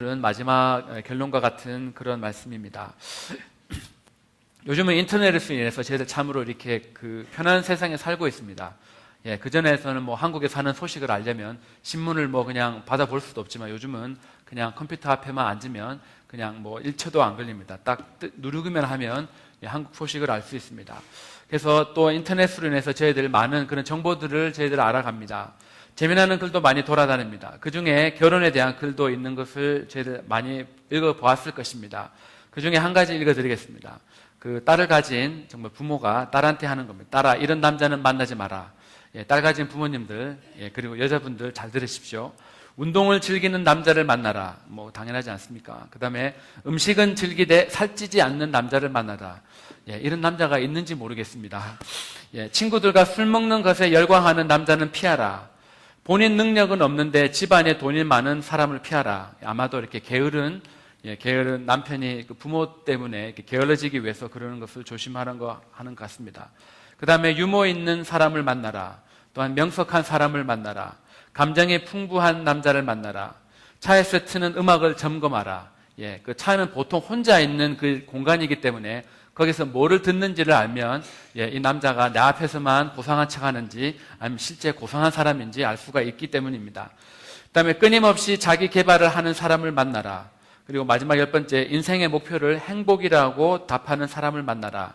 마지막 결론과 같은 그런 말씀입니다. 요즘은 인터넷으로 인해서 저희들 참으로 이렇게 편한 세상에 살고 있습니다. 그전에서는 한국에 사는 소식을 알려면 신문을 그냥 받아볼 수도 없지만 요즘은 그냥 컴퓨터 앞에만 앉으면 그냥 1초도 안 걸립니다. 딱 누르기만 하면 한국 소식을 알 수 있습니다. 그래서 또 인터넷으로 인해서 저희들 많은 그런 정보들을 저희들 알아갑니다. 재미나는 글도 많이 돌아다닙니다. 그 중에 결혼에 대한 글도 있는 것을 저희들 많이 읽어보았을 것입니다. 그 중에 한 가지 읽어드리겠습니다. 딸을 가진 정말 부모가 딸한테 하는 겁니다. 딸아, 이런 남자는 만나지 마라. 딸 가진 부모님들, 그리고 여자분들 잘 들으십시오. 운동을 즐기는 남자를 만나라. 당연하지 않습니까? 그 다음에 음식은 즐기되 살찌지 않는 남자를 만나라. 이런 남자가 있는지 모르겠습니다. 친구들과 술 먹는 것에 열광하는 남자는 피하라. 본인 능력은 없는데 집안에 돈이 많은 사람을 피하라. 아마도 이렇게 게으른 남편이 부모 때문에 이렇게 게을러지기 위해서 그러는 것을 조심하는 것 같습니다. 그 다음에 유머 있는 사람을 만나라. 또한 명석한 사람을 만나라. 감정이 풍부한 남자를 만나라. 차에서 트는 음악을 점검하라. 그 차는 보통 혼자 있는 그 공간이기 때문에 거기서 뭐를 듣는지를 알면 이 남자가 내 앞에서만 고상한 척 하는지 아니면 실제 고상한 사람인지 알 수가 있기 때문입니다. 그 다음에 끊임없이 자기 개발을 하는 사람을 만나라. 그리고 마지막 10번째, 인생의 목표를 행복이라고 답하는 사람을 만나라.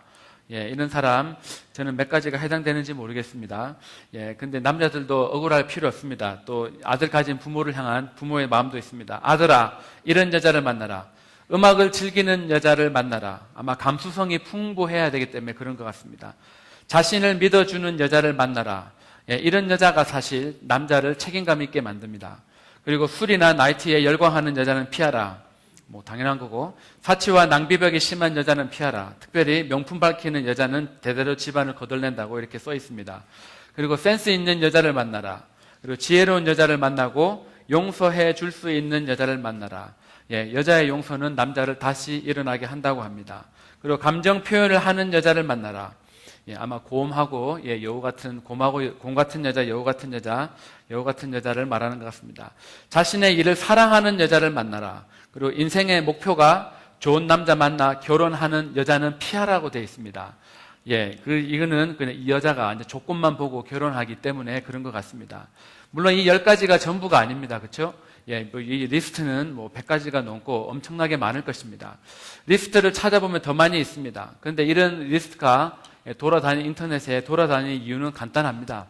이런 사람 저는 몇 가지가 해당되는지 모르겠습니다. 근데 남자들도 억울할 필요 없습니다. 또 아들 가진 부모를 향한 부모의 마음도 있습니다. 아들아, 이런 여자를 만나라. 음악을 즐기는 여자를 만나라. 아마 감수성이 풍부해야 되기 때문에 그런 것 같습니다. 자신을 믿어주는 여자를 만나라. 이런 여자가 사실 남자를 책임감 있게 만듭니다. 그리고 술이나 나이트에 열광하는 여자는 피하라. 당연한 거고, 사치와 낭비벽이 심한 여자는 피하라. 특별히 명품 밝히는 여자는 대대로 집안을 거덜낸다고 이렇게 써 있습니다. 그리고 센스 있는 여자를 만나라. 그리고 지혜로운 여자를 만나고 용서해 줄 수 있는 여자를 만나라. 여자의 용서는 남자를 다시 일어나게 한다고 합니다. 그리고 감정 표현을 하는 여자를 만나라. 아마 곰하고 여우 같은 곰 같은 여자, 여우 같은 여자를 말하는 것 같습니다. 자신의 일을 사랑하는 여자를 만나라. 그리고 인생의 목표가 좋은 남자 만나 결혼하는 여자는 피하라고 되어 있습니다. 이거는 그냥 이 여자가 이제 조건만 보고 결혼하기 때문에 그런 것 같습니다. 물론 이 10가지가 전부가 아닙니다. 그렇죠? 이 리스트는 100가지가 넘고 엄청나게 많을 것입니다. 리스트를 찾아보면 더 많이 있습니다. 그런데 이런 리스트가 인터넷에 돌아다니는 이유는 간단합니다.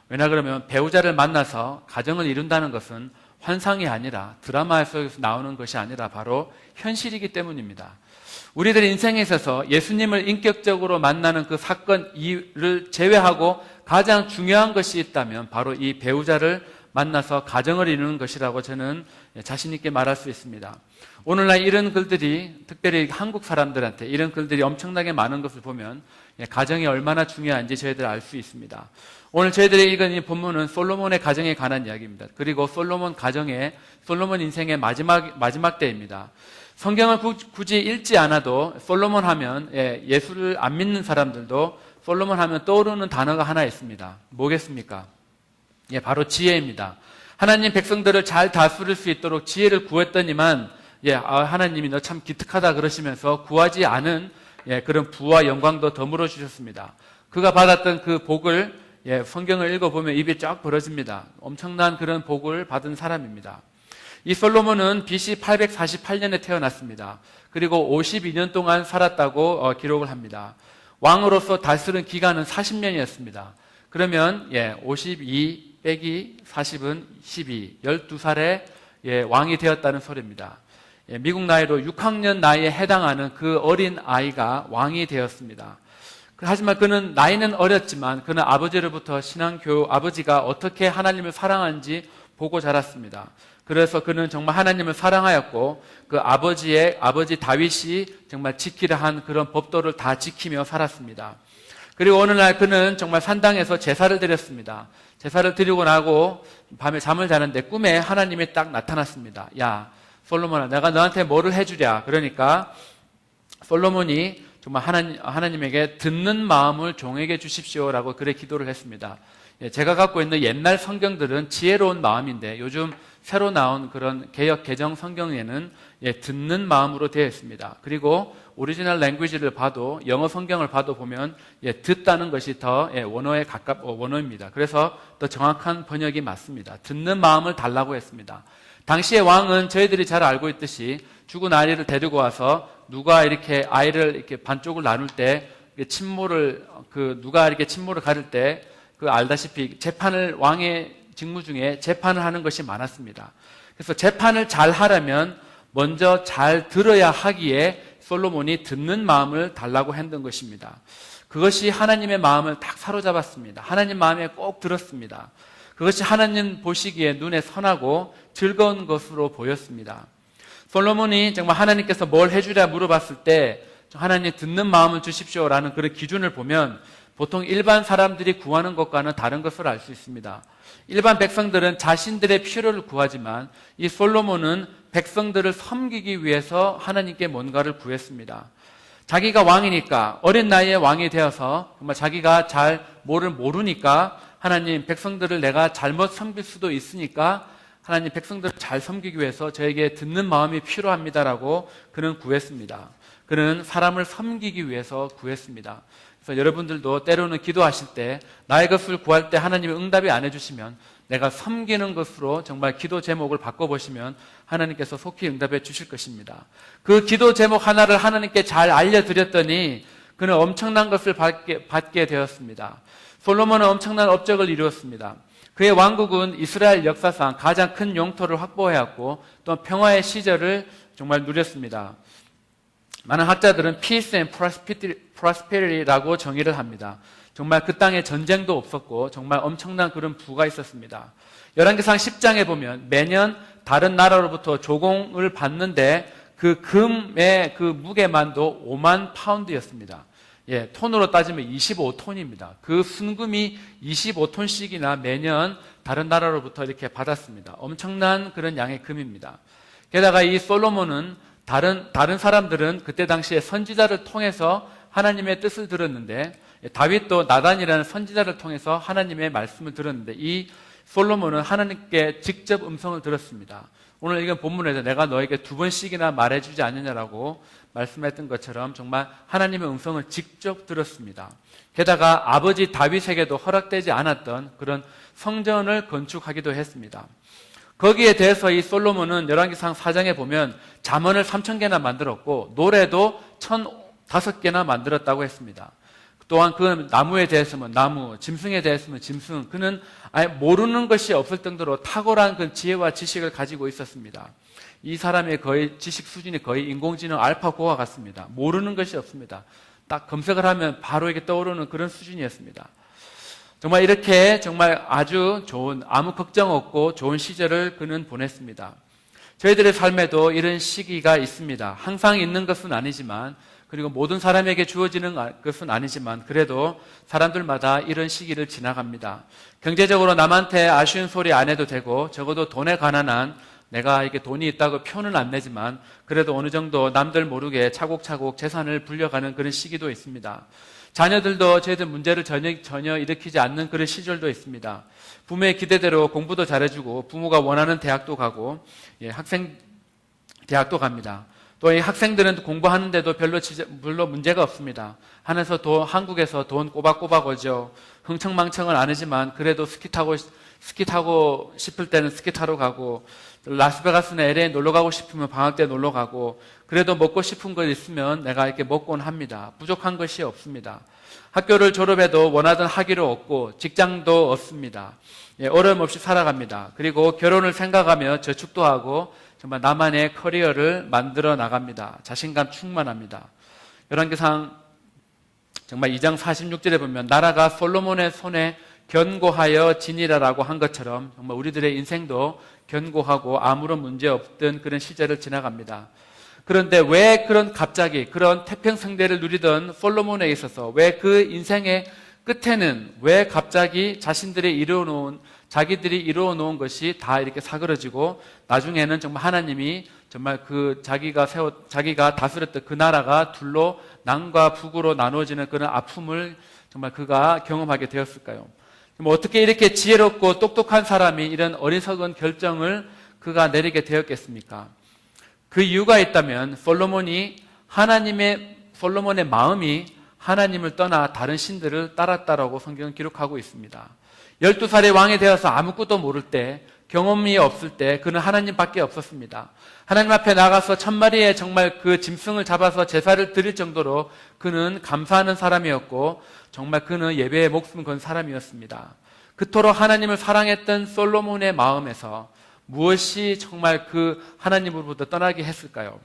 왜냐 그러면 배우자를 만나서 가정을 이룬다는 것은 환상이 아니라 드라마 속에서 나오는 것이 아니라 바로 현실이기 때문입니다. 우리들 인생에 있어서 예수님을 인격적으로 만나는 그 사건을 제외하고 가장 중요한 것이 있다면 바로 이 배우자를 만나서 가정을 이루는 것이라고 저는 자신 있게 말할 수 있습니다. 오늘날 이런 글들이 특별히 한국 사람들한테 이런 글들이 엄청나게 많은 것을 보면 가정이 얼마나 중요한지 저희들 알 수 있습니다. 오늘 저희들이 읽은 이 본문은 솔로몬의 가정에 관한 이야기입니다. 그리고 솔로몬 인생의 마지막 때입니다. 성경을 굳이 읽지 않아도 솔로몬 하면 예수를 안 믿는 사람들도 솔로몬 하면 떠오르는 단어가 하나 있습니다. 뭐겠습니까? 바로 지혜입니다. 하나님 백성들을 잘 다스릴 수 있도록 지혜를 구했더니만 하나님이 너 참 기특하다 그러시면서 구하지 않은 그런 부와 영광도 더물어 주셨습니다. 그가 받았던 그 복을 성경을 읽어보면 입이 쫙 벌어집니다. 엄청난 그런 복을 받은 사람입니다. 이 솔로몬은 BC 848년에 태어났습니다. 그리고 52년 동안 살았다고 기록을 합니다. 왕으로서 다스린 기간은 40년이었습니다. 그러면 52 빼기 40은 12, 12살에 왕이 되었다는 소리입니다. 미국 나이로 6학년 나이에 해당하는 그 어린 아이가 왕이 되었습니다. 하지만 그는 나이는 어렸지만 그는 아버지로부터 아버지가 어떻게 하나님을 사랑하는지 보고 자랐습니다. 그래서 그는 정말 하나님을 사랑하였고 그 아버지 다윗이 정말 지키려 한 그런 법도를 다 지키며 살았습니다. 그리고 어느 날 그는 정말 산당에서 제사를 드렸습니다. 제사를 드리고 나고 밤에 잠을 자는데 꿈에 하나님이 딱 나타났습니다. 야, 솔로몬아, 내가 너한테 뭐를 해주랴. 그러니까 솔로몬이 정말 하나님에게 듣는 마음을 종에게 주십시오라고 그래 기도를 했습니다. 제가 갖고 있는 옛날 성경들은 지혜로운 마음인데 요즘 새로 나온 그런 개역 개정 성경에는 듣는 마음으로 되어 있습니다. 그리고 오리지널 랭귀지를 봐도 영어 성경을 봐도 보면 듣다는 것이 더 원어에 원어입니다. 그래서 더 정확한 번역이 맞습니다. 듣는 마음을 달라고 했습니다. 당시의 왕은 저희들이 잘 알고 있듯이 죽은 아이를 데리고 와서 누가 이렇게 아이를 이렇게 반쪽을 나눌 때 누가 이렇게 침몰을 가릴 때 알다시피 왕의 직무 중에 재판을 하는 것이 많았습니다. 그래서 재판을 잘 하려면 먼저 잘 들어야 하기에 솔로몬이 듣는 마음을 달라고 했던 것입니다. 그것이 하나님의 마음을 딱 사로잡았습니다. 하나님 마음에 꼭 들었습니다. 그것이 하나님 보시기에 눈에 선하고 즐거운 것으로 보였습니다. 솔로몬이 정말 하나님께서 뭘 해주랴 물어봤을 때 하나님 듣는 마음을 주십시오라는 그런 기준을 보면 보통 일반 사람들이 구하는 것과는 다른 것을 알 수 있습니다. 일반 백성들은 자신들의 필요를 구하지만 이 솔로몬은 백성들을 섬기기 위해서 하나님께 뭔가를 구했습니다. 자기가 왕이니까, 어린 나이에 왕이 되어서 정말 자기가 잘 뭐를 모르니까 하나님, 백성들을 내가 잘못 섬길 수도 있으니까 하나님, 백성들을 잘 섬기기 위해서 저에게 듣는 마음이 필요합니다라고 그는 구했습니다. 그는 사람을 섬기기 위해서 구했습니다. 그래서 여러분들도 때로는 기도하실 때 나의 것을 구할 때 하나님이 응답이 안 해주시면 내가 섬기는 것으로 정말 기도 제목을 바꿔보시면 하나님께서 속히 응답해 주실 것입니다. 그 기도 제목 하나를 하나님께 잘 알려드렸더니 그는 엄청난 것을 받게 되었습니다. 솔로몬은 엄청난 업적을 이루었습니다. 그의 왕국은 이스라엘 역사상 가장 큰 영토를 확보해왔고 또 평화의 시절을 정말 누렸습니다. 많은 학자들은 peace and prosperity라고 정의를 합니다. 정말 그 땅에 전쟁도 없었고 정말 엄청난 그런 부가 있었습니다. 열왕기상 10장에 보면 매년 다른 나라로부터 조공을 받는데 그 금의 그 무게만도 5만 파운드였습니다. 톤으로 따지면 25톤입니다. 그 순금이 25톤씩이나 매년 다른 나라로부터 이렇게 받았습니다. 엄청난 그런 양의 금입니다. 게다가 이 솔로몬은 다른 사람들은 그때 당시에 선지자를 통해서 하나님의 뜻을 들었는데 다윗도 나단이라는 선지자를 통해서 하나님의 말씀을 들었는데 이 솔로몬은 하나님께 직접 음성을 들었습니다. 오늘 이건 본문에서 내가 너에게 2번씩이나 말해주지 않느냐라고 말씀했던 것처럼 정말 하나님의 음성을 직접 들었습니다. 게다가 아버지 다윗에게도 허락되지 않았던 그런 성전을 건축하기도 했습니다. 거기에 대해서 이 솔로몬은 열왕기상 4장에 보면 잠언을 3,000개나 만들었고 노래도 1,005개나 만들었다고 했습니다. 또한 그 나무에 대해서는 나무, 짐승에 대해서는 짐승, 그는 아예 모르는 것이 없을 정도로 탁월한 그 지혜와 지식을 가지고 있었습니다. 이 사람의 거의 지식 수준이 거의 인공지능 알파고와 같습니다. 모르는 것이 없습니다. 딱 검색을 하면 바로 이게 떠오르는 그런 수준이었습니다. 정말 이렇게 정말 아주 좋은, 아무 걱정 없고 좋은 시절을 그는 보냈습니다. 저희들의 삶에도 이런 시기가 있습니다. 항상 있는 것은 아니지만, 그리고 모든 사람에게 주어지는 것은 아니지만 그래도 사람들마다 이런 시기를 지나갑니다. 경제적으로 남한테 아쉬운 소리 안 해도 되고 적어도 돈에 관한 내가 이렇게 돈이 있다고 표는 안 내지만 그래도 어느 정도 남들 모르게 차곡차곡 재산을 불려가는 그런 시기도 있습니다. 자녀들도 저희들 문제를 전혀 일으키지 않는 그런 시절도 있습니다. 부모의 기대대로 공부도 잘해주고 부모가 원하는 대학도 가고 학생 대학도 갑니다. 또 이 학생들은 공부하는데도 별로 문제가 없습니다. 한국에서 돈 꼬박꼬박 오죠. 흥청망청은 아니지만 그래도 스키 타고 싶을 때는 스키 타러 가고 라스베가스나 LA 놀러 가고 싶으면 방학 때 놀러 가고 그래도 먹고 싶은 거 있으면 내가 이렇게 먹곤 합니다. 부족한 것이 없습니다. 학교를 졸업해도 원하던 학위를 얻고 직장도 얻습니다. 어려움 없이 살아갑니다. 그리고 결혼을 생각하며 저축도 하고 정말 나만의 커리어를 만들어 나갑니다. 자신감 충만합니다. 열왕기상 정말 2장 46절에 보면 나라가 솔로몬의 손에 견고하여 지니라라고 한 것처럼 정말 우리들의 인생도 견고하고 아무런 문제 없던 그런 시절을 지나갑니다. 그런데 왜 갑자기 그런 태평성대를 누리던 솔로몬에 있어서 왜 그 인생의 끝에는 왜 갑자기 자기들이 이루어놓은 것이 다 이렇게 사그러지고 나중에는 정말 하나님이 정말 자기가 다스렸던 그 나라가 둘로 남과 북으로 나누어지는 그런 아픔을 정말 그가 경험하게 되었을까요? 어떻게 이렇게 지혜롭고 똑똑한 사람이 이런 어리석은 결정을 그가 내리게 되었겠습니까? 그 이유가 있다면 솔로몬의 마음이 하나님을 떠나 다른 신들을 따랐다라고 성경은 기록하고 있습니다. 12살의 왕이 되어서 아무것도 모를 때, 경험이 없을 때 그는 하나님밖에 없었습니다. 하나님 앞에 나가서 1000마리의 정말 그 짐승을 잡아서 제사를 드릴 정도로 그는 감사하는 사람이었고, 정말 그는 예배에 목숨을 건 사람이었습니다. 그토록 하나님을 사랑했던 솔로몬의 마음에서 무엇이 정말 그 하나님으로부터 떠나게 했을까요?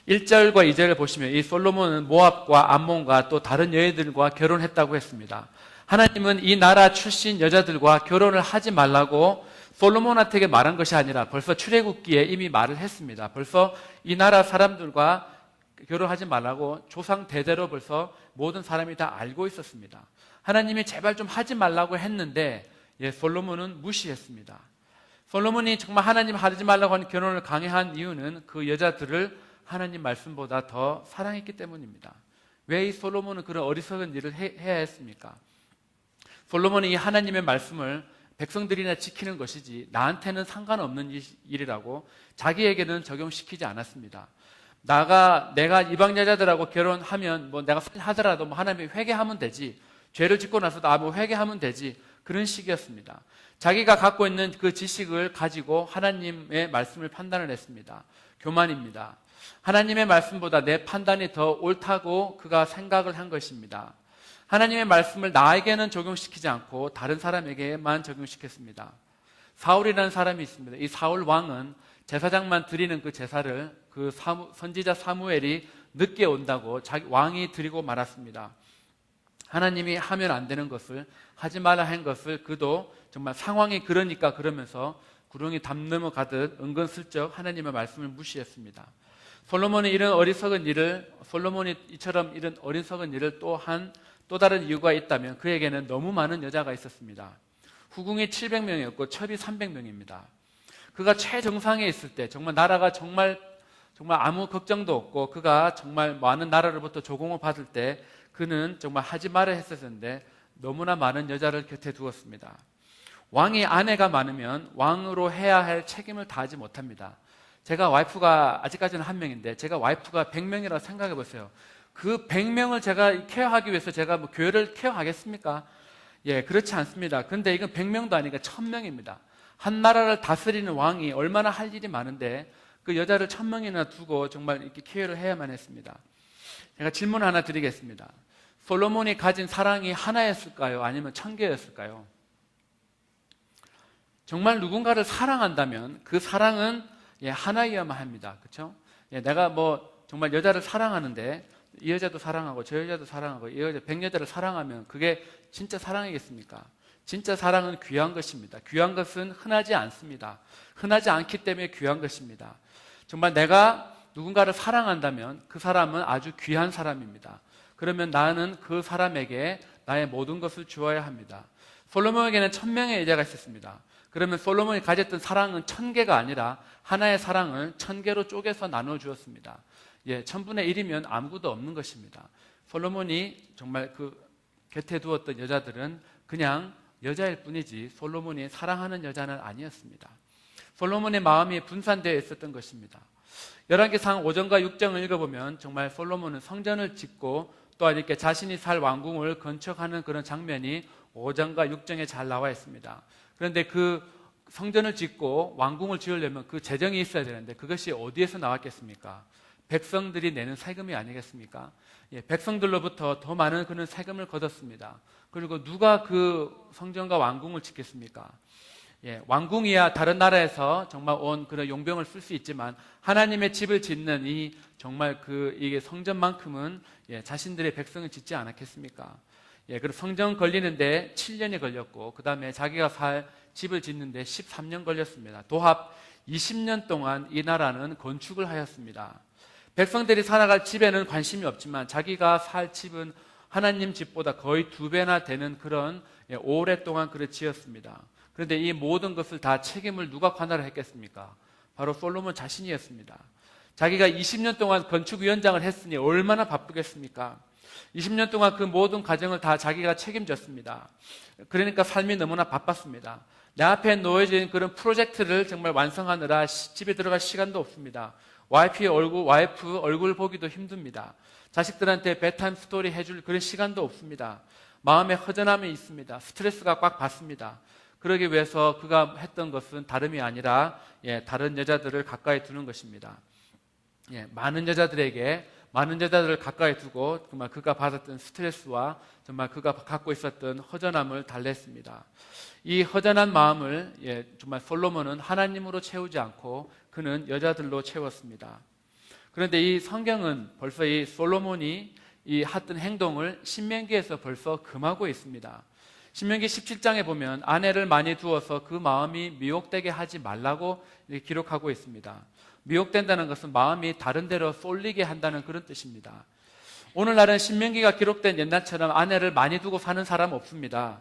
1절과 2절을 보시면 이 솔로몬은 모압과 암몬과 또 다른 여인들과 결혼했다고 했습니다. 하나님은 이 나라 출신 여자들과 결혼을 하지 말라고 솔로몬한테 말한 것이 아니라 벌써 출애굽기에 이미 말을 했습니다. 벌써 이 나라 사람들과 결혼하지 말라고 조상 대대로 벌써 모든 사람이 다 알고 있었습니다. 하나님이 제발 좀 하지 말라고 했는데 솔로몬은 무시했습니다. 솔로몬이 정말 하나님 하지 말라고 하는 결혼을 강요한 이유는 그 여자들을 하나님 말씀보다 더 사랑했기 때문입니다. 왜 이 솔로몬은 그런 어리석은 일을 해야 했습니까? 솔로몬이 이 하나님의 말씀을 백성들이나 지키는 것이지 나한테는 상관없는 일이라고 자기에게는 적용시키지 않았습니다. 내가 이방 여자들하고 결혼하면 내가 하더라도 하나님이 회개하면 되지, 죄를 짓고 나서도 회개하면 되지, 그런 식이었습니다. 자기가 갖고 있는 그 지식을 가지고 하나님의 말씀을 판단을 했습니다. 교만입니다. 하나님의 말씀보다 내 판단이 더 옳다고 그가 생각을 한 것입니다. 하나님의 말씀을 나에게는 적용시키지 않고 다른 사람에게만 적용시켰습니다. 사울이라는 사람이 있습니다. 이 사울 왕은 제사장만 드리는 그 제사를 그 선지자 사무엘이 늦게 온다고 자기 왕이 드리고 말았습니다. 하나님이 하면 안 되는 것을 하지 말라 한 것을 그도 정말 상황이 그러니까 그러면서 구렁이 담 넘어가듯 은근슬쩍 하나님의 말씀을 무시했습니다. 솔로몬이 이처럼 이런 어리석은 일을 또 다른 이유가 있다면 그에게는 너무 많은 여자가 있었습니다. 후궁이 700명이었고 첩이 300명입니다. 그가 최정상에 있을 때, 정말 나라가 정말 아무 걱정도 없고 그가 정말 많은 나라로부터 조공을 받을 때 그는 정말 하지 말아야 했었는데 너무나 많은 여자를 곁에 두었습니다. 왕이 아내가 많으면 왕으로 해야 할 책임을 다하지 못합니다. 제가 와이프가 아직까지는 1명인데 제가 와이프가 100명이라고 생각해 보세요. 그 100명을 제가 케어하기 위해서 제가 교회를 케어하겠습니까? 그렇지 않습니다. 그런데 이건 100명도 아니라 1000명입니다. 한 나라를 다스리는 왕이 얼마나 할 일이 많은데 그 여자를 1000명이나 두고 정말 이렇게 케어를 해야만 했습니다. 제가 질문 하나 드리겠습니다. 솔로몬이 가진 사랑이 하나였을까요? 아니면 1000개였을까요? 정말 누군가를 사랑한다면 그 사랑은 하나여야만 합니다. 그렇죠? 내가 정말 여자를 사랑하는데 이 여자도 사랑하고 저 여자도 사랑하고 이 여자 100여자를 사랑하면 그게 진짜 사랑이겠습니까? 진짜 사랑은 귀한 것입니다. 귀한 것은 흔하지 않습니다. 흔하지 않기 때문에 귀한 것입니다. 정말 내가 누군가를 사랑한다면 그 사람은 아주 귀한 사람입니다. 그러면 나는 그 사람에게 나의 모든 것을 주어야 합니다. 솔로몬에게는 1000명의 여자가 있었습니다. 그러면 솔로몬이 가졌던 사랑은 1000개가 아니라 하나의 사랑을 1000개로 쪼개서 나눠 주었습니다. 1000분의 1이면 아무것도 없는 것입니다. 솔로몬이 정말 그 곁에 두었던 여자들은 그냥 여자일 뿐이지 솔로몬이 사랑하는 여자는 아니었습니다. 솔로몬의 마음이 분산되어 있었던 것입니다. 열왕기상 5장과 6장을 읽어보면 정말 솔로몬은 성전을 짓고 또한 이렇게 자신이 살 왕궁을 건축하는 그런 장면이 5장과 6장에 잘 나와 있습니다. 그런데 그 성전을 짓고 왕궁을 지으려면 그 재정이 있어야 되는데 그것이 어디에서 나왔겠습니까? 백성들이 내는 세금이 아니겠습니까? 백성들로부터 더 많은 그런 세금을 걷었습니다. 그리고 누가 그 성전과 왕궁을 짓겠습니까? 왕궁이야 다른 나라에서 정말 온 그런 용병을 쓸 수 있지만 하나님의 집을 짓는 이 정말 이게 성전만큼은 자신들의 백성을 짓지 않았겠습니까? 그리고 성전 걸리는데 7년이 걸렸고 그 다음에 자기가 살 집을 짓는데 13년 걸렸습니다. 도합 20년 동안 이 나라는 건축을 하였습니다. 백성들이 살아갈 집에는 관심이 없지만 자기가 살 집은 하나님 집보다 거의 2배나 되는 그런 오랫동안 그를 지었습니다. 그런데 이 모든 것을 다 책임을 누가 관할을 했겠습니까? 바로 솔로몬 자신이었습니다. 자기가 20년 동안 건축위원장을 했으니 얼마나 바쁘겠습니까? 20년 동안 그 모든 과정을 다 자기가 책임졌습니다. 그러니까 삶이 너무나 바빴습니다. 내 앞에 놓여진 그런 프로젝트를 정말 완성하느라 집에 들어갈 시간도 없습니다. 와이프 얼굴 보기도 힘듭니다. 자식들한테 bedtime 스토리 해줄 그런 시간도 없습니다. 마음에 허전함이 있습니다. 스트레스가 꽉 받습니다. 그러기 위해서 그가 했던 것은 다름이 아니라 다른 여자들을 가까이 두는 것입니다. 많은 여자들을 가까이 두고 정말 그가 받았던 스트레스와 정말 그가 갖고 있었던 허전함을 달랬습니다. 이 허전한 마음을 정말 솔로몬은 하나님으로 채우지 않고 그는 여자들로 채웠습니다. 그런데 이 성경은 벌써 이 솔로몬이 이 했던 행동을 신명기에서 벌써 금하고 있습니다. 신명기 17장에 보면 아내를 많이 두어서 그 마음이 미혹되게 하지 말라고 기록하고 있습니다. 미혹된다는 것은 마음이 다른 데로 쏠리게 한다는 그런 뜻입니다. 오늘날은 신명기가 기록된 옛날처럼 아내를 많이 두고 사는 사람 없습니다.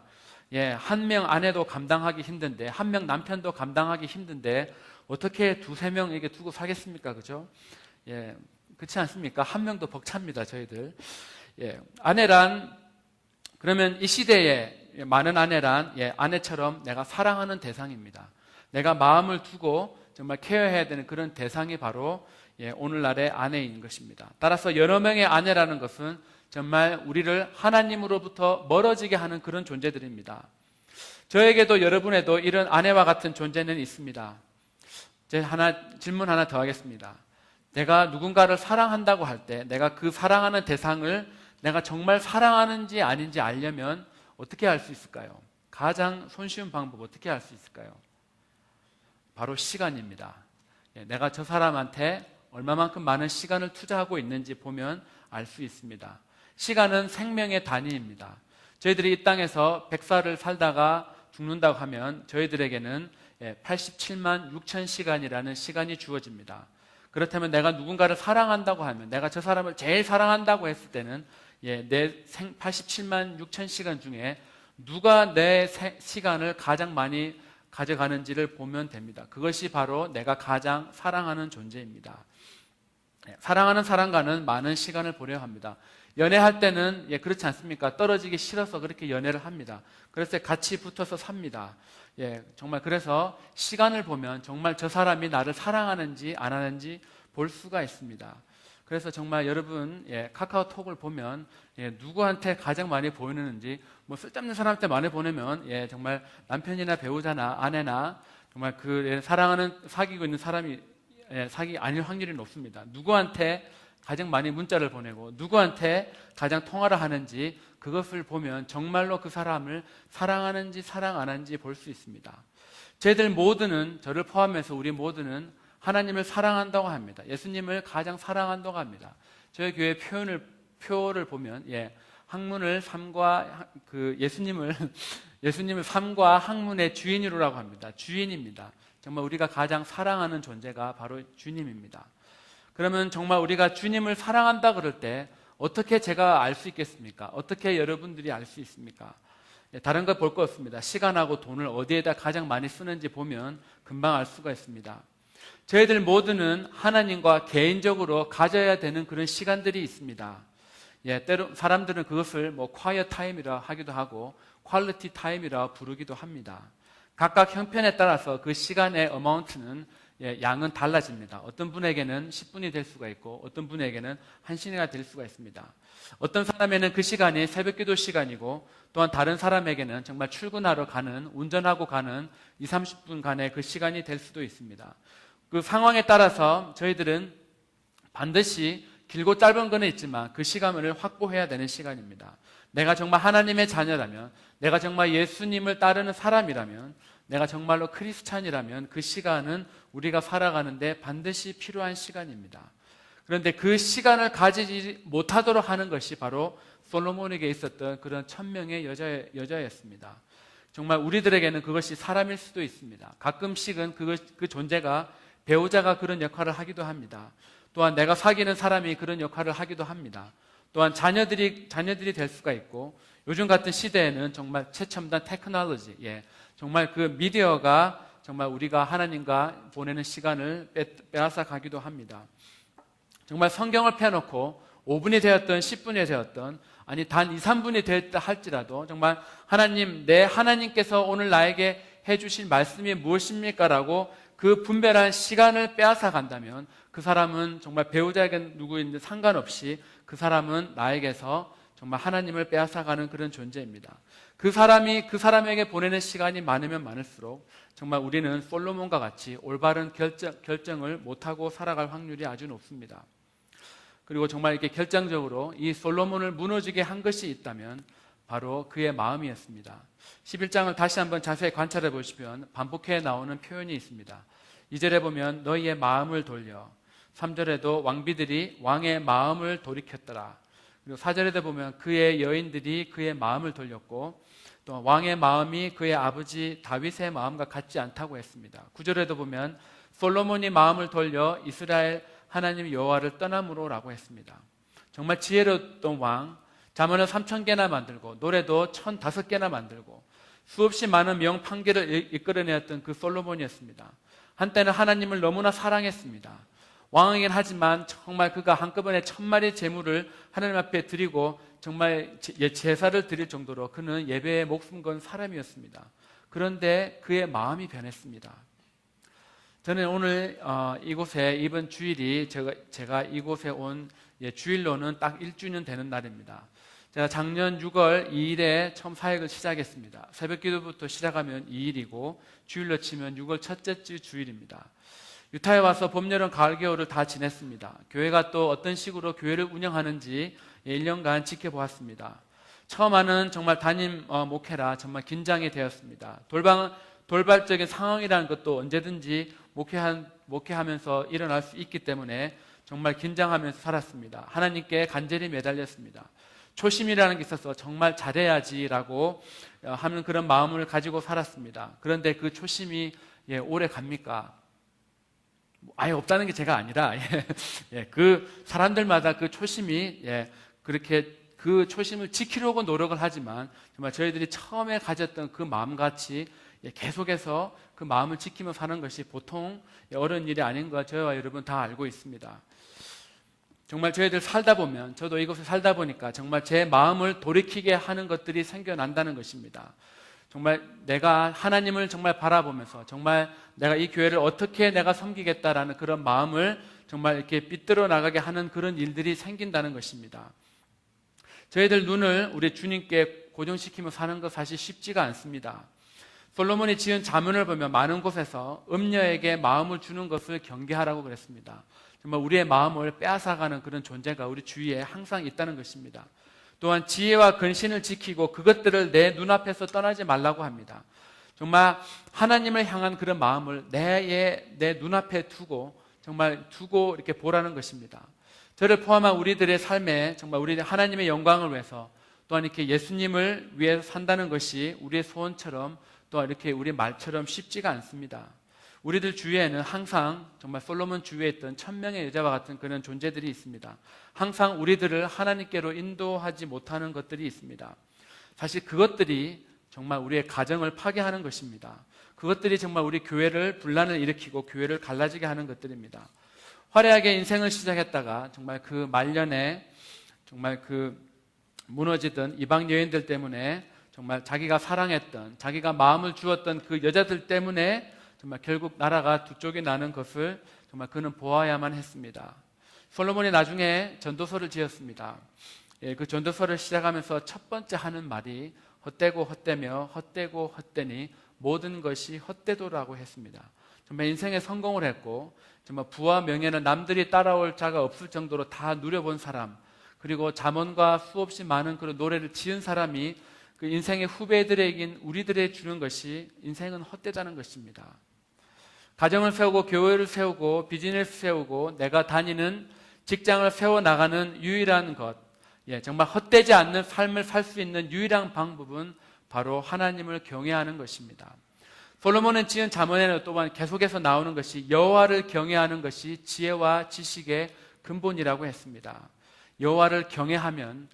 한 명 아내도 감당하기 힘든데, 한 명 남편도 감당하기 힘든데 어떻게 두세 명 이렇게 두고 사겠습니까? 그죠? 그렇지 않습니까? 한 명도 벅찹니다, 저희들. 아내란, 그러면 이 시대에 많은 아내란, 아내처럼 내가 사랑하는 대상입니다. 내가 마음을 두고 정말 케어해야 되는 그런 대상이 바로 오늘날의 아내인 것입니다. 따라서 여러 명의 아내라는 것은 정말 우리를 하나님으로부터 멀어지게 하는 그런 존재들입니다. 저에게도 여러분에도 이런 아내와 같은 존재는 있습니다. 질문 하나 더 하겠습니다. 내가 누군가를 사랑한다고 할 때 내가 그 사랑하는 대상을 내가 정말 사랑하는지 아닌지 알려면 어떻게 알 수 있을까요? 가장 손쉬운 방법 어떻게 알 수 있을까요? 바로 시간입니다. 내가 저 사람한테 얼마만큼 많은 시간을 투자하고 있는지 보면 알 수 있습니다. 시간은 생명의 단위입니다. 저희들이 이 땅에서 100살을 살다가 죽는다고 하면 저희들에게는 87만 6천 시간이라는 시간이 주어집니다. 그렇다면 내가 누군가를 사랑한다고 하면, 내가 저 사람을 제일 사랑한다고 했을 때는 내 87만 6천 시간 중에 누가 내 시간을 가장 많이 가져가는지를 보면 됩니다. 그것이 바로 내가 가장 사랑하는 존재입니다. 사랑하는 사람과는 많은 시간을 보내야 합니다. 연애할 때는 그렇지 않습니까? 떨어지기 싫어서 그렇게 연애를 합니다. 그래서 같이 붙어서 삽니다. 정말 그래서 시간을 보면 정말 저 사람이 나를 사랑하는지 안 하는지 볼 수가 있습니다. 그래서 정말 여러분 카카오톡을 보면 누구한테 가장 많이 보내는지, 뭐 쓸데없는 사람한테 많이 보내면 정말 남편이나 배우자나 아내나 정말 그 사랑하는 사귀고 있는 사람이 사기 아닐 확률이 높습니다. 누구한테 가장 많이 문자를 보내고 누구한테 가장 통화를 하는지 그것을 보면 정말로 그 사람을 사랑하는지 사랑 안 하는지 볼 수 있습니다. 저희들 모두는, 저를 포함해서 우리 모두는 하나님을 사랑한다고 합니다. 예수님을 가장 사랑한다고 합니다. 저희 교회 표를 보면 학문을 삶과 예수님을 삶과 학문의 주인으로라고 합니다. 주인입니다. 정말 우리가 가장 사랑하는 존재가 바로 주님입니다. 그러면 정말 우리가 주님을 사랑한다 그럴 때 어떻게 제가 알 수 있겠습니까? 어떻게 여러분들이 알 수 있습니까? 다른 거 볼 거 없습니다. 시간하고 돈을 어디에다 가장 많이 쓰는지 보면 금방 알 수가 있습니다. 저희들 모두는 하나님과 개인적으로 가져야 되는 그런 시간들이 있습니다. 때로 사람들은 그것을 quiet time이라 하기도 하고 quality time이라 부르기도 합니다. 각각 형편에 따라서 그 시간의 어마운트는 양은 달라집니다. 어떤 분에게는 10분이 될 수가 있고 어떤 분에게는 1시간이 될 수가 있습니다. 어떤 사람에게는 그 시간이 새벽기도 시간이고 또한 다른 사람에게는 정말 출근하러 가는, 운전하고 가는 20, 30분간의 그 시간이 될 수도 있습니다. 그 상황에 따라서 저희들은 반드시 길고 짧은 건 있지만 그 시간을 확보해야 되는 시간입니다. 내가 정말 하나님의 자녀라면, 내가 정말 예수님을 따르는 사람이라면, 내가 정말로 크리스찬이라면 그 시간은 우리가 살아가는데 반드시 필요한 시간입니다. 그런데 그 시간을 가지지 못하도록 하는 것이 바로 솔로몬에게 있었던 그런 1000명의 여자였습니다. 정말 우리들에게는 그것이 사람일 수도 있습니다. 가끔씩은 그 존재가, 배우자가 그런 역할을 하기도 합니다. 또한 내가 사귀는 사람이 그런 역할을 하기도 합니다. 또한 자녀들이 될 수가 있고, 요즘 같은 시대에는 정말 최첨단 테크놀로지, 정말 그 미디어가 정말 우리가 하나님과 보내는 시간을 빼앗아 가기도 합니다. 정말 성경을 펴놓고 5분이 되었던 10분이 되었던, 아니 단 2, 3분이 되었다 할지라도 정말 하나님께서 오늘 나에게 해주실 말씀이 무엇입니까? 라고 그 분별한 시간을 빼앗아 간다면 그 사람은 정말 배우자에게 누구인지 상관없이 그 사람은 나에게서 정말 하나님을 빼앗아가는 그런 존재입니다. 그 사람에게 보내는 시간이 많으면 많을수록 정말 우리는 솔로몬과 같이 올바른 결정을 못하고 살아갈 확률이 아주 높습니다. 그리고 정말 이렇게 결정적으로 이 솔로몬을 무너지게 한 것이 있다면 바로 그의 마음이었습니다. 11장을 다시 한번 자세히 관찰해 보시면 반복해 나오는 표현이 있습니다. 2절에 보면 너희의 마음을 돌려, 3절에도 왕비들이 왕의 마음을 돌이켰더라. 그리고 4절에도 보면 그의 여인들이 그의 마음을 돌렸고 또 왕의 마음이 그의 아버지 다윗의 마음과 같지 않다고 했습니다. 9절에도 보면 솔로몬이 마음을 돌려 이스라엘 하나님 여호와를 떠남으로라고 했습니다. 정말 지혜로웠던 왕, 잠언을 3,000개나 만들고 노래도 1,005개나 만들고 수없이 많은 명판계를 이끌어내었던 그 솔로몬이었습니다. 한때는 하나님을 너무나 사랑했습니다. 왕이긴 하지만 정말 그가 한꺼번에 1,000마리 제물을 하나님 앞에 드리고 정말 제사를 드릴 정도로 그는 예배에 목숨 건 사람이었습니다. 그런데 그의 마음이 변했습니다. 저는 오늘 이곳에 이번 주일이 제가 이곳에 온 주일로는 딱 1주년 되는 날입니다. 제가 작년 6월 2일에 처음 사역을 시작했습니다. 새벽 기도부터 시작하면 2일이고 주일로 치면 6월 첫째 주 주일입니다. 유타에 와서 봄, 여름, 가을, 겨울을 다 지냈습니다. 교회가 또 어떤 식으로 교회를 운영하는지 1년간 지켜보았습니다. 처음 하는 정말 담임 목회라 정말 긴장이 되었습니다. 돌발적인 상황이라는 것도 언제든지 목회하면서 일어날 수 있기 때문에 정말 긴장하면서 살았습니다. 하나님께 간절히 매달렸습니다. 초심이라는 게 있어서 정말 잘해야지라고 하는 그런 마음을 가지고 살았습니다. 그런데 그 초심이 오래 갑니까? 아예 없다는 게 제가 아니라 그 사람들마다 그 초심이 그렇게 그 초심을 지키려고 노력을 하지만 정말 저희들이 처음에 가졌던 그 마음같이 계속해서 그 마음을 지키며 사는 것이 보통 어려운 일이 아닌 거 저와 여러분 다 알고 있습니다. 정말 저희들 살다 보면 저도 이곳에 살다 보니까 정말 제 마음을 돌이키게 하는 것들이 생겨난다는 것입니다. 정말 내가 하나님을 정말 바라보면서 정말 내가 이 교회를 어떻게 내가 섬기겠다라는 그런 마음을 정말 이렇게 빗들어 나가게 하는 그런 일들이 생긴다는 것입니다. 저희들 눈을 우리 주님께 고정시키며 사는 것 사실 쉽지가 않습니다. 솔로몬이 지은 잠언을 보면 많은 곳에서 음녀에게 마음을 주는 것을 경계하라고 그랬습니다. 정말 우리의 마음을 빼앗아가는 그런 존재가 우리 주위에 항상 있다는 것입니다. 또한 지혜와 근신을 지키고 그것들을 내 눈앞에서 떠나지 말라고 합니다. 정말 하나님을 향한 그런 마음을 내 눈앞에 정말 두고 이렇게 보라는 것입니다. 저를 포함한 우리들의 삶에 정말 우리 하나님의 영광을 위해서 또한 이렇게 예수님을 위해서 산다는 것이 우리의 소원처럼 또한 이렇게 우리 말처럼 쉽지가 않습니다. 우리들 주위에는 항상 정말 솔로몬 주위에 있던 1,000명의 여자와 같은 그런 존재들이 있습니다. 항상 우리들을 하나님께로 인도하지 못하는 것들이 있습니다. 사실 그것들이 정말 우리의 가정을 파괴하는 것입니다. 그것들이 정말 우리 교회를 분란을 일으키고 교회를 갈라지게 하는 것들입니다. 화려하게 인생을 시작했다가 정말 그 말년에 정말 그 무너지던 이방 여인들 때문에 정말 자기가 사랑했던 자기가 마음을 주었던 그 여자들 때문에 정말 결국 나라가 두 쪽이 나는 것을 정말 그는 보아야만 했습니다. 솔로몬이 나중에 전도서를 지었습니다. 그 전도서를 시작하면서 첫 번째 하는 말이 헛되고 헛되며 헛되고 헛되니 모든 것이 헛되도라고 했습니다. 정말 인생에 성공을 했고 정말 부와 명예는 남들이 따라올 자가 없을 정도로 다 누려본 사람, 그리고 잠언과 수없이 많은 그런 노래를 지은 사람이 그 인생의 후배들에게 우리들에게 주는 것이 인생은 헛되다는 것입니다. 가정을 세우고 교회를 세우고 비즈니스 세우고 내가 다니는 직장을 세워나가는 유일한 것, 정말 헛되지 않는 삶을 살 수 있는 유일한 방법은 바로 하나님을 경외하는 것입니다. 솔로몬은 지은 잠언에는 또한 계속해서 나오는 것이 여호와를 경외하는 것이 지혜와 지식의 근본이라고 했습니다. 여호와를 경외하면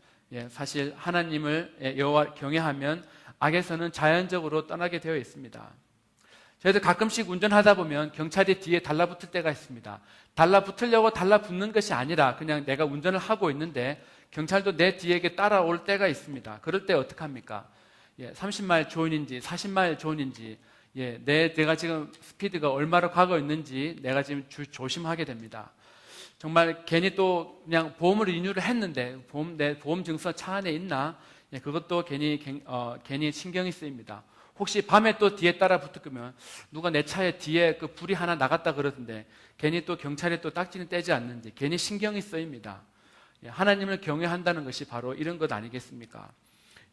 사실 하나님을 경외하면 악에서는 자연적으로 떠나게 되어 있습니다. 저희도 가끔씩 운전하다 보면 경찰이 뒤에 달라붙을 때가 있습니다. 달라붙으려고 달라붙는 것이 아니라 그냥 내가 운전을 하고 있는데 경찰도 내 뒤에게 따라올 때가 있습니다. 그럴 때 어떡합니까? 30마일 존인지 40마일 존인지 예, 내가 지금 스피드가 얼마로 가고 있는지 내가 지금 조심하게 됩니다. 정말 괜히 또 그냥 보험을 리뉴를 했는데 내 보험 증서 차 안에 있나? 예, 그것도 괜히 신경이 쓰입니다. 혹시 밤에 또 뒤에 따라 붙으면 누가 내 차에 뒤에 그 불이 하나 나갔다 그러던데 괜히 또 경찰이 또 딱지는 떼지 않는지 괜히 신경이 쓰입니다. 예, 하나님을 경외한다는 것이 바로 이런 것 아니겠습니까?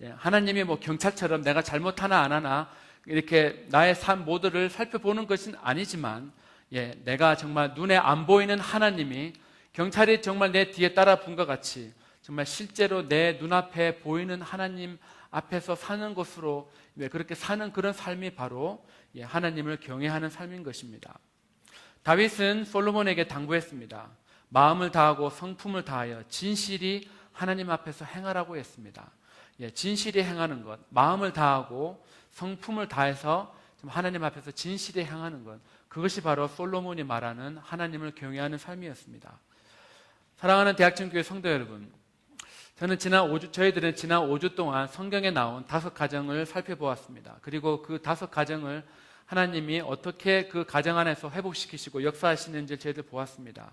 예, 하나님이 뭐 경찰처럼 내가 잘못하나 안 하나 이렇게 나의 삶 모두를 살펴보는 것은 아니지만, 예, 내가 정말 눈에 안 보이는 하나님이 경찰이 정말 내 뒤에 따라 본 것 같이 정말 실제로 내 눈앞에 보이는 하나님 앞에서 사는 것으로, 그렇게 사는 그런 삶이 바로 하나님을 경외하는 삶인 것입니다. 다윗은 솔로몬에게 당부했습니다. 마음을 다하고 성품을 다하여 진실이 하나님 앞에서 행하라고 했습니다. 진실이 행하는 것, 마음을 다하고 성품을 다해서 하나님 앞에서 진실이 행하는 것, 그것이 바로 솔로몬이 말하는 하나님을 경외하는 삶이었습니다. 사랑하는 대학천교회 성도 여러분, 저희들은 지난 5주 동안 성경에 나온 5가정을 살펴보았습니다. 그리고 그 5가정을 하나님이 어떻게 그 가정 안에서 회복시키시고 역사하시는지 저희들 보았습니다.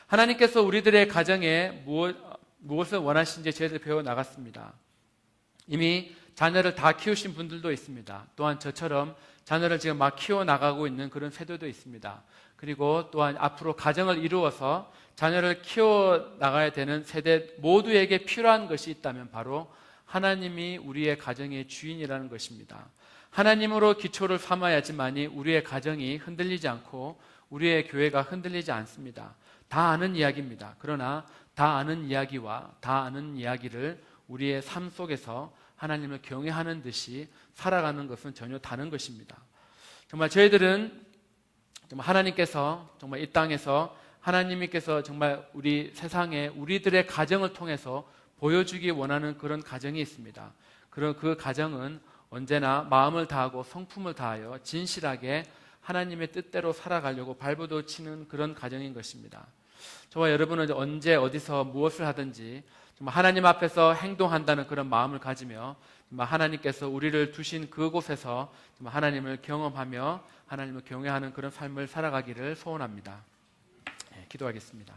하나님께서 우리들의 가정에 무엇을 원하시는지 저희들 배워나갔습니다. 이미 자녀를 다 키우신 분들도 있습니다. 또한 저처럼 자녀를 지금 막 키워나가고 있는 그런 세대도 있습니다. 그리고 또한 앞으로 가정을 이루어서 자녀를 키워나가야 되는 세대 모두에게 필요한 것이 있다면 바로 하나님이 우리의 가정의 주인이라는 것입니다. 하나님으로 기초를 삼아야지만이 우리의 가정이 흔들리지 않고 우리의 교회가 흔들리지 않습니다. 다 아는 이야기입니다. 그러나 다 아는 이야기와 다 아는 이야기를 우리의 삶 속에서 하나님을 경외하는 듯이 살아가는 것은 전혀 다른 것입니다. 정말 저희들은 정말 하나님께서 정말 이 땅에서 하나님께서 정말 우리 세상에 우리들의 가정을 통해서 보여주기 원하는 그런 가정이 있습니다. 그런 그 가정은 언제나 마음을 다하고 성품을 다하여 진실하게 하나님의 뜻대로 살아가려고 발버둥 치는 그런 가정인 것입니다. 저와 여러분은 언제 어디서 무엇을 하든지 정말 하나님 앞에서 행동한다는 그런 마음을 가지며 정말 하나님께서 우리를 두신 그곳에서 정말 하나님을 경험하며 하나님을 경외하는 그런 삶을 살아가기를 소원합니다. 기도하겠습니다.